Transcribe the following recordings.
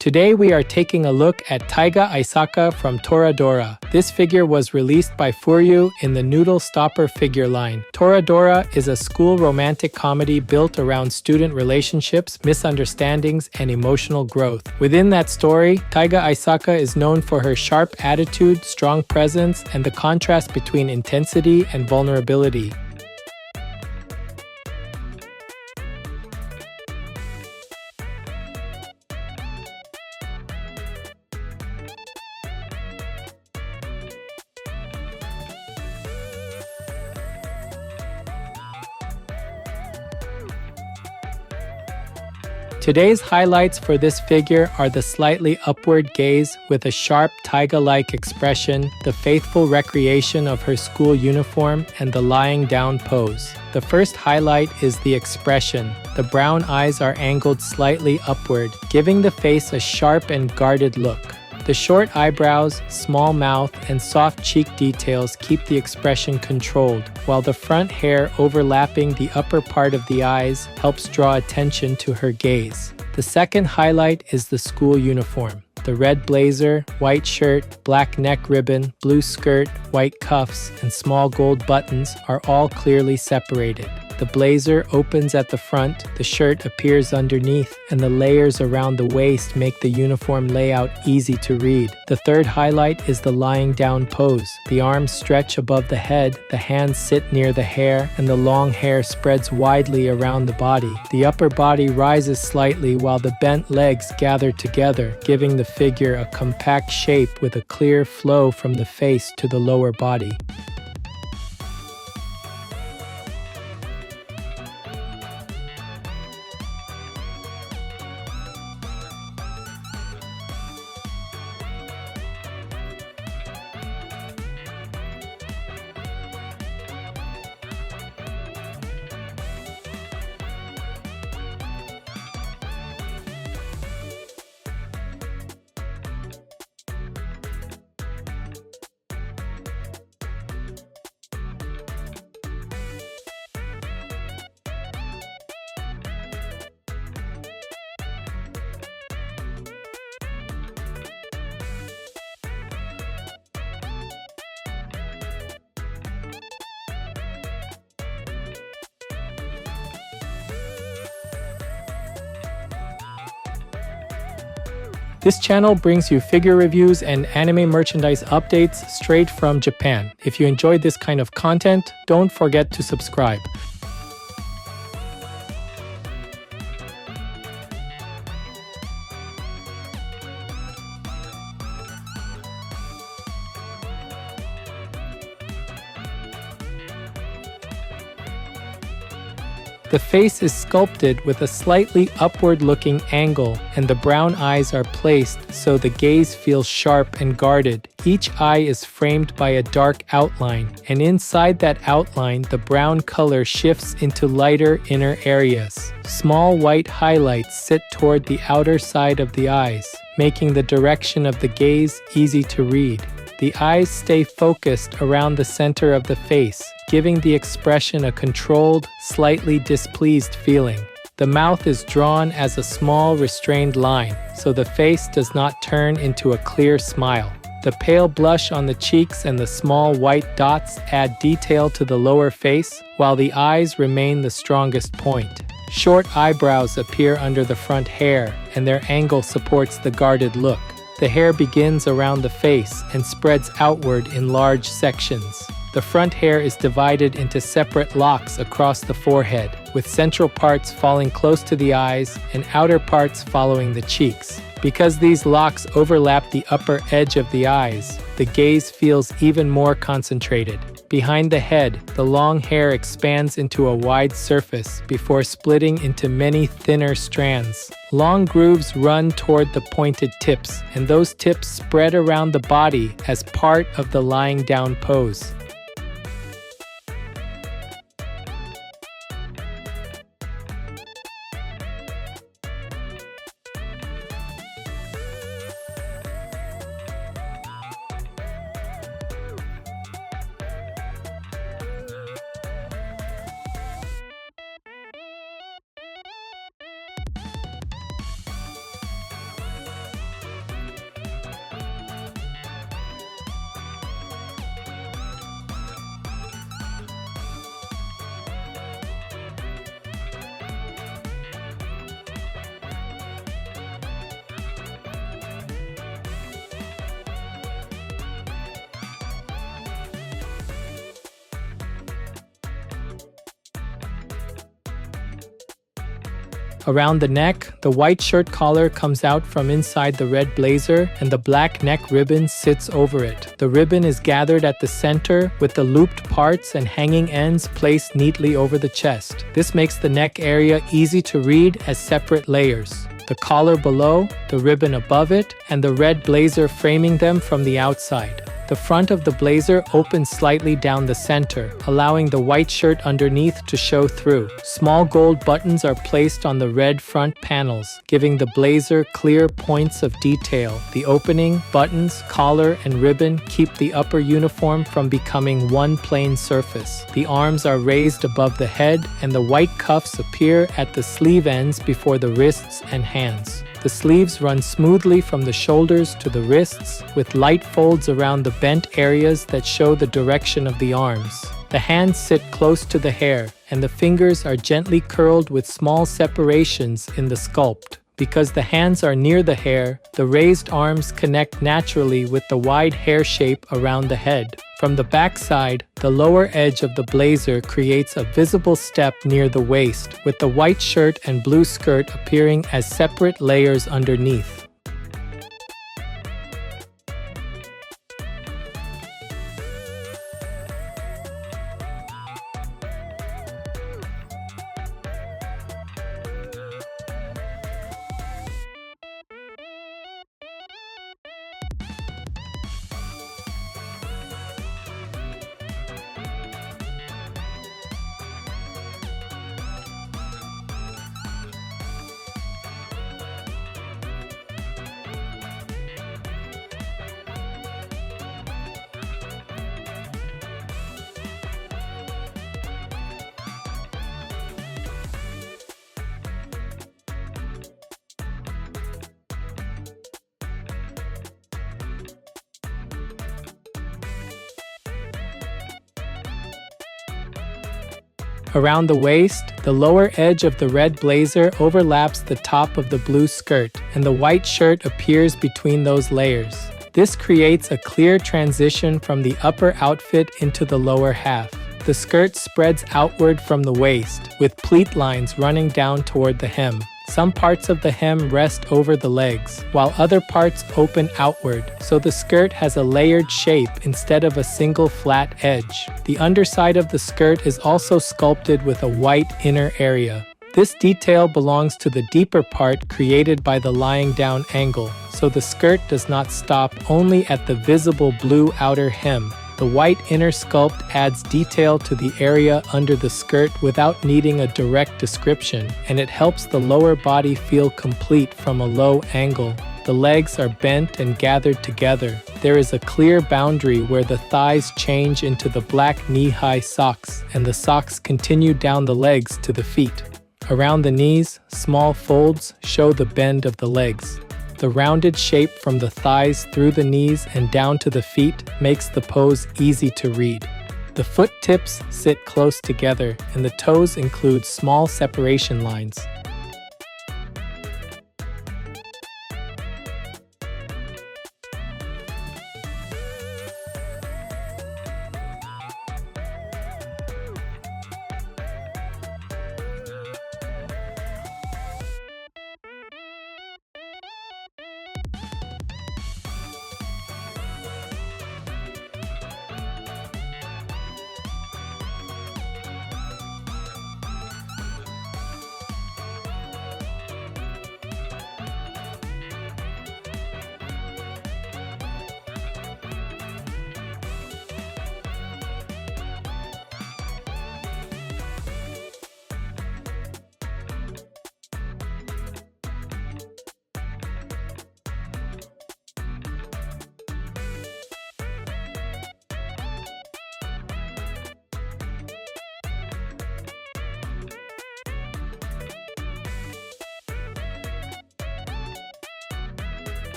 Today we are taking a look at Taiga Aisaka from Toradora. This figure was released by FuRyu in the Noodle Stopper Figure line. Toradora is a school romantic comedy built around student relationships, misunderstandings, and emotional growth. Within that story, Taiga Aisaka is known for her sharp attitude, strong presence, and the contrast between intensity and vulnerability. Today's highlights for this figure are the slightly upward gaze with a sharp taiga-like expression, the faithful recreation of her school uniform, and the lying down pose. The first highlight is the expression. The brown eyes are angled slightly upward, giving the face a sharp and guarded look. The short eyebrows, small mouth, and soft cheek details keep the expression controlled, while the front hair overlapping the upper part of the eyes helps draw attention to her gaze. The second highlight is the school uniform. The red blazer, white shirt, black neck ribbon, blue skirt, white cuffs, and small gold buttons are all clearly separated. The blazer opens at the front, the shirt appears underneath, and the layers around the waist make the uniform layout easy to read. The third highlight is the lying down pose. The arms stretch above the head, the hands sit near the hair, and the long hair spreads widely around the body. The upper body rises slightly while the bent legs gather together, giving the figure a compact shape with a clear flow from the face to the lower body. This channel brings you figure reviews and anime merchandise updates straight from Japan. If you enjoyed this kind of content, don't forget to subscribe. The face is sculpted with a slightly upward-looking angle, and the brown eyes are placed so the gaze feels sharp and guarded. Each eye is framed by a dark outline, and inside that outline, the brown color shifts into lighter inner areas. Small white highlights sit toward the outer side of the eyes, making the direction of the gaze easy to read. The eyes stay focused around the center of the face, giving the expression a controlled, slightly displeased feeling. The mouth is drawn as a small, restrained line, so the face does not turn into a clear smile. The pale blush on the cheeks and the small white dots add detail to the lower face, while the eyes remain the strongest point. Short eyebrows appear under the front hair, and their angle supports the guarded look. The hair begins around the face and spreads outward in large sections. The front hair is divided into separate locks across the forehead, with central parts falling close to the eyes and outer parts following the cheeks. Because these locks overlap the upper edge of the eyes, the gaze feels even more concentrated. Behind the head, the long hair expands into a wide surface before splitting into many thinner strands. Long grooves run toward the pointed tips, and those tips spread around the body as part of the lying down pose. Around the neck, the white shirt collar comes out from inside the red blazer and the black neck ribbon sits over it. The ribbon is gathered at the center with the looped parts and hanging ends placed neatly over the chest. This makes the neck area easy to read as separate layers. The collar below, the ribbon above it, and the red blazer framing them from the outside. The front of the blazer opens slightly down the center, allowing the white shirt underneath to show through. Small gold buttons are placed on the red front panels, giving the blazer clear points of detail. The opening, buttons, collar, and ribbon keep the upper uniform from becoming one plain surface. The arms are raised above the head, and the white cuffs appear at the sleeve ends before the wrists and hands. The sleeves run smoothly from the shoulders to the wrists, with light folds around the bent areas that show the direction of the arms. The hands sit close to the hair, and the fingers are gently curled with small separations in the sculpt. Because the hands are near the hair, the raised arms connect naturally with the wide hair shape around the head. From the backside, the lower edge of the blazer creates a visible step near the waist, with the white shirt and blue skirt appearing as separate layers underneath. Around the waist, the lower edge of the red blazer overlaps the top of the blue skirt, and the white shirt appears between those layers. This creates a clear transition from the upper outfit into the lower half. The skirt spreads outward from the waist, with pleat lines running down toward the hem. Some parts of the hem rest over the legs, while other parts open outward, so the skirt has a layered shape instead of a single flat edge. The underside of the skirt is also sculpted with a white inner area. This detail belongs to the deeper part created by the lying down angle, so the skirt does not stop only at the visible blue outer hem. The white inner sculpt adds detail to the area under the skirt without needing a direct description, and it helps the lower body feel complete from a low angle. The legs are bent and gathered together. There is a clear boundary where the thighs change into the black knee-high socks, and the socks continue down the legs to the feet. Around the knees, small folds show the bend of the legs. The rounded shape from the thighs through the knees and down to the feet makes the pose easy to read. The foot tips sit close together, and the toes include small separation lines.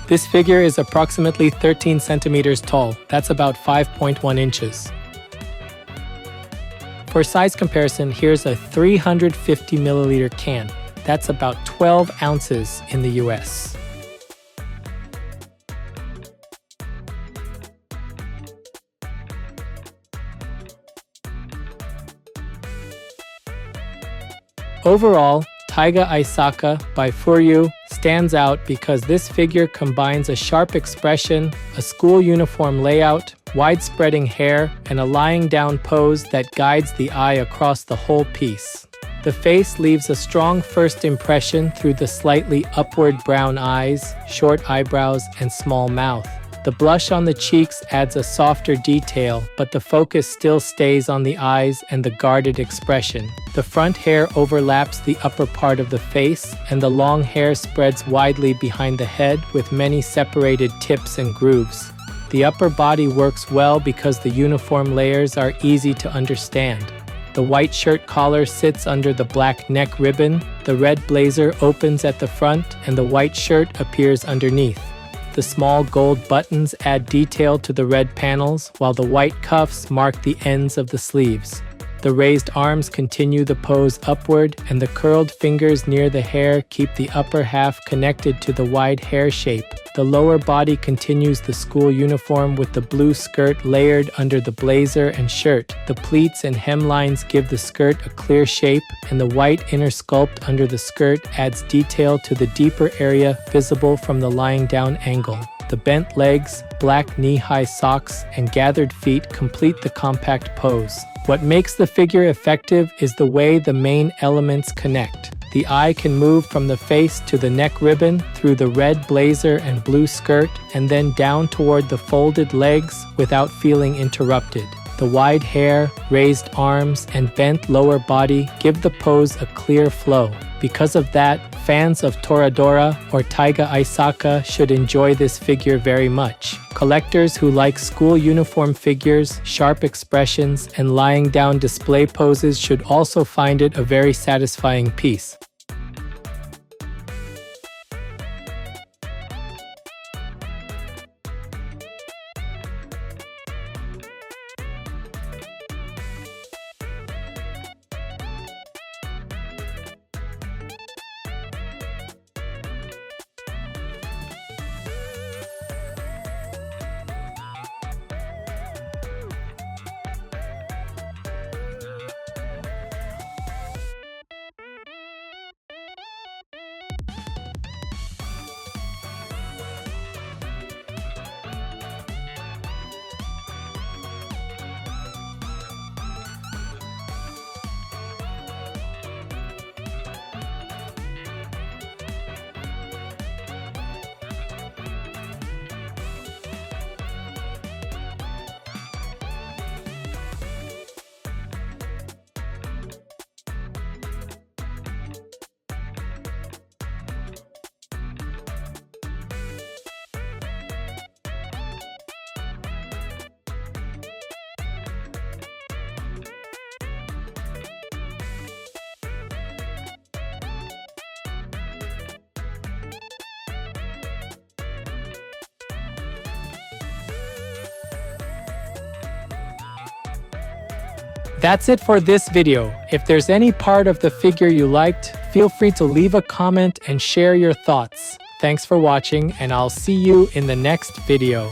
This figure is approximately 13 centimeters tall. That's about 5.1 inches. For size comparison, here's a 350 milliliter can. That's about 12 ounces in the US. Overall, Taiga Aisaka by FuRyu stands out because this figure combines a sharp expression, a school uniform layout, wide-spreading hair, and a lying-down pose that guides the eye across the whole piece. The face leaves a strong first impression through the slightly upward brown eyes, short eyebrows, and small mouth. The blush on the cheeks adds a softer detail, but the focus still stays on the eyes and the guarded expression. The front hair overlaps the upper part of the face, and the long hair spreads widely behind the head with many separated tips and grooves. The upper body works well because the uniform layers are easy to understand. The white shirt collar sits under the black neck ribbon, the red blazer opens at the front, and the white shirt appears underneath. The small gold buttons add detail to the red panels, while the white cuffs mark the ends of the sleeves. The raised arms continue the pose upward, and the curled fingers near the hair keep the upper half connected to the wide hair shape. The lower body continues the school uniform with the blue skirt layered under the blazer and shirt. The pleats and hemlines give the skirt a clear shape, and the white inner sculpt under the skirt adds detail to the deeper area visible from the lying down angle. The bent legs, black knee-high socks, and gathered feet complete the compact pose. What makes the figure effective is the way the main elements connect. The eye can move from the face to the neck ribbon, through the red blazer and blue skirt, and then down toward the folded legs without feeling interrupted. The wide hair, raised arms, and bent lower body give the pose a clear flow. Because of that, fans of Toradora or Taiga Aisaka should enjoy this figure very much. Collectors who like school uniform figures, sharp expressions, and lying down display poses should also find it a very satisfying piece. That's it for this video. If there's any part of the figure you liked, feel free to leave a comment and share your thoughts. Thanks for watching, and I'll see you in the next video.